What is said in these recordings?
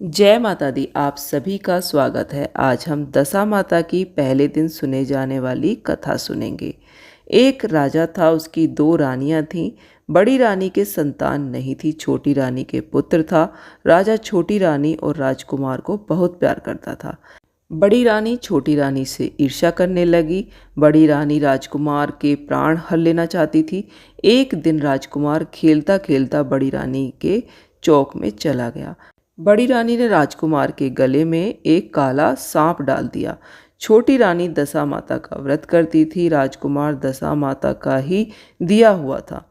जय माता दी। आप सभी का स्वागत है। आज हम दशा माता की पहले दिन सुने जाने वाली कथा सुनेंगे। एक राजा था, उसकी दो रानियां थीं। बड़ी रानी के संतान नहीं थी, छोटी रानी के पुत्र था। राजा छोटी रानी और राजकुमार को बहुत प्यार करता था। बड़ी रानी छोटी रानी से ईर्ष्या करने लगी। बड़ी रानी राजकुमार के प्राण हर लेना चाहती थी। एक दिन राजकुमार खेलता खेलता बड़ी रानी के चौक में चला गया। बड़ी रानी ने राजकुमार के गले में एक काला सांप डाल दिया। छोटी रानी दशा माता का व्रत करती थी। राजकुमार दशा माता का ही दिया हुआ था।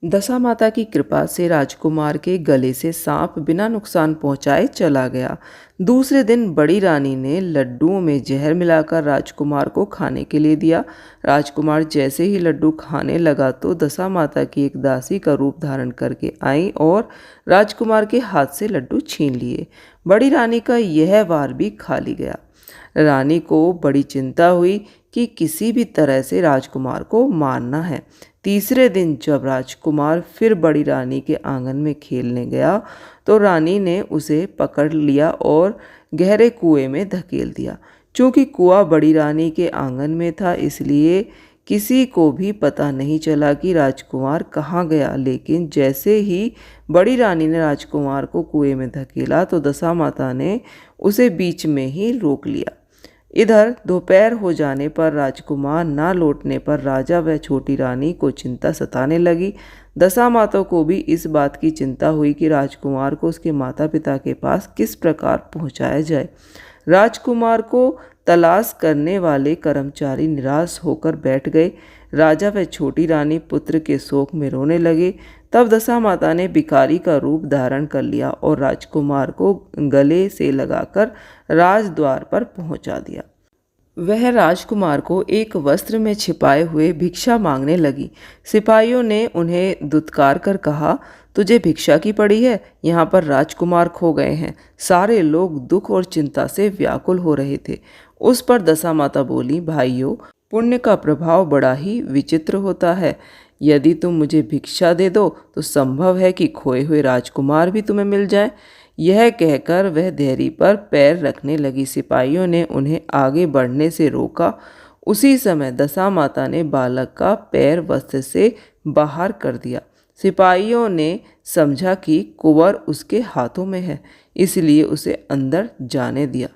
दशा माता की कृपा से राजकुमार के गले से सांप बिना नुकसान पहुंचाए चला गया। दूसरे दिन बड़ी रानी ने लड्डुओं में जहर मिलाकर राजकुमार को खाने के लिए दिया। राजकुमार जैसे ही लड्डू खाने लगा तो दशा माता की एक दासी का रूप धारण करके आई और राजकुमार के हाथ से लड्डू छीन लिए। बड़ी रानी का यह वार भी खाली गया। रानी को बड़ी चिंता हुई कि किसी भी तरह से राजकुमार को मारना है। तीसरे दिन जब राजकुमार फिर बड़ी रानी के आंगन में खेलने गया तो रानी ने उसे पकड़ लिया और गहरे कुएं में धकेल दिया। चूंकि कुआं बड़ी रानी के आंगन में था, इसलिए किसी को भी पता नहीं चला कि राजकुमार कहाँ गया। लेकिन जैसे ही बड़ी रानी ने राजकुमार को कुएं में धकेला तो दशा माता ने उसे बीच में ही रोक लिया। इधर दोपहर हो जाने पर राजकुमार ना लौटने पर राजा व छोटी रानी को चिंता सताने लगी। दशा माता को भी इस बात की चिंता हुई कि राजकुमार को उसके माता पिता के पास किस प्रकार पहुंचाया जाए। राजकुमार को तलाश करने वाले कर्मचारी निराश होकर बैठ गए। राजा व छोटी रानी पुत्र के शोक में रोने लगे। तब दशा माता ने भिखारी का रूप धारण कर लिया और राजकुमार को गले से लगाकर राजद्वार पर पहुंचा दिया। वह राजकुमार को एक वस्त्र में छिपाए हुए भिक्षा मांगने लगी। सिपाहियों ने उन्हें दुत्कार कर कहा, तुझे भिक्षा की पड़ी है, यहाँ पर राजकुमार खो गए हैं। सारे लोग दुख और चिंता से व्याकुल हो रहे थे। उस पर दशा माता बोली, भाइयों, पुण्य का प्रभाव बड़ा ही विचित्र होता है। यदि तुम मुझे भिक्षा दे दो तो संभव है कि खोए हुए राजकुमार भी तुम्हें मिल जाए। यह कहकर वह देहरी पर पैर रखने लगी। सिपाहियों ने उन्हें आगे बढ़ने से रोका। उसी समय दशा माता ने बालक का पैर वस्त्र से बाहर कर दिया। सिपाहियों ने समझा कि कुंवर उसके हाथों में है, इसलिए उसे अंदर जाने दिया।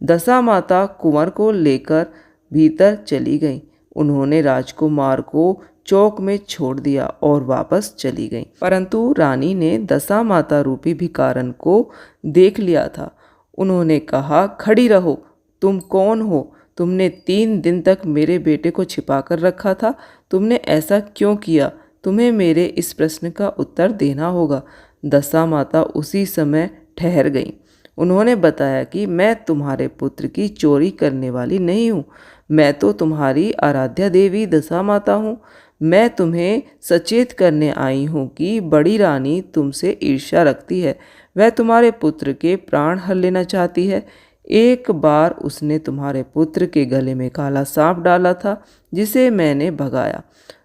दशा माता कुंवर को लेकर भीतर चली गईं। उन्होंने राजकुमार को चौक में छोड़ दिया और वापस चली गईं। परंतु रानी ने दशा माता रूपी भिखारन को देख लिया था। उन्होंने कहा, खड़ी रहो, तुम कौन हो? तुमने 3 दिन तक मेरे बेटे को छिपा कर रखा था। तुमने ऐसा क्यों किया? तुम्हें मेरे इस प्रश्न का उत्तर देना होगा। दशा माता उसी समय ठहर गईं। उन्होंने बताया कि मैं तुम्हारे पुत्र की चोरी करने वाली नहीं हूँ। मैं तो तुम्हारी आराध्या देवी दशा माता हूँ। मैं तुम्हें सचेत करने आई हूँ कि बड़ी रानी तुमसे ईर्ष्या रखती है। वह तुम्हारे पुत्र के प्राण हर लेना चाहती है। एक बार उसने तुम्हारे पुत्र के गले में काला सांप डाला था, जिसे मैंने भगाया।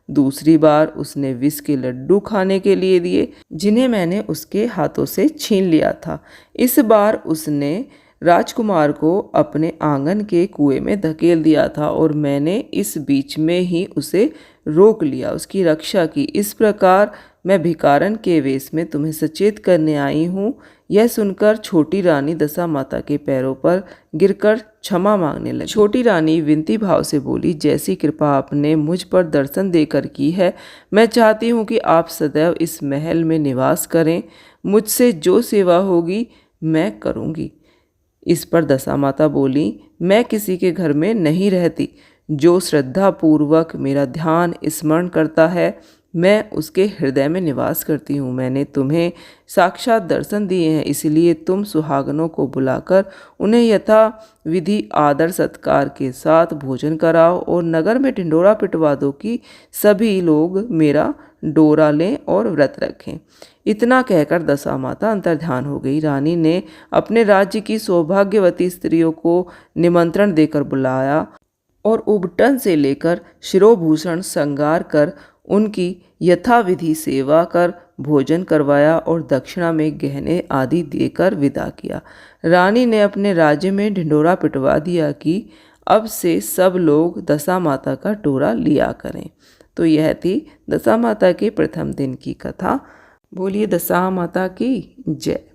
दूसरी बार उसने विष के लड्डू खाने के लिए दिए, जिन्हें मैंने उसके हाथों से छीन लिया था। इस बार उसने राजकुमार को अपने आंगन के कुएं में धकेल दिया था और मैंने इस बीच में ही उसे रोक लिया, उसकी रक्षा की। इस प्रकार मैं भिखारन के वेश में तुम्हें सचेत करने आई हूँ। यह सुनकर छोटी रानी दशा माता के पैरों पर गिरकर क्षमा मांगने लगी। छोटी रानी विनती भाव से बोली, जैसी कृपा आपने मुझ पर दर्शन देकर की है, मैं चाहती हूँ कि आप सदैव इस महल में निवास करें। मुझसे जो सेवा होगी मैं करूँगी। इस पर दशा माता बोली, मैं किसी के घर में नहीं रहती। जो श्रद्धा पूर्वक मेरा ध्यान स्मरण करता है, मैं उसके हृदय में निवास करती हूँ। मैंने तुम्हें साक्षात दर्शन दिए हैं, इसलिए तुम सुहागनों को बुलाकर उन्हें यथा विधि आदर सत्कार के साथ भोजन कराओ और नगर में ढिंढोरा पिटवा दो कि सभी लोग मेरा डोरा लें और व्रत रखें। इतना कहकर दशा माता अंतर्ध्यान हो गई। रानी ने अपने राज्य की सौभाग्यवती स्त्रियों को निमंत्रण देकर बुलाया और उबटन से लेकर शिरोभूषण श्रृंगार कर उनकी यथाविधि सेवा कर भोजन करवाया और दक्षिणा में गहने आदि देकर विदा किया। रानी ने अपने राज्य में ढिंढोरा पिटवा दिया कि अब से सब लोग दशा माता का टोरा लिया करें। तो यह थी दशा माता के प्रथम दिन की कथा। बोलिए दशा माता की जय।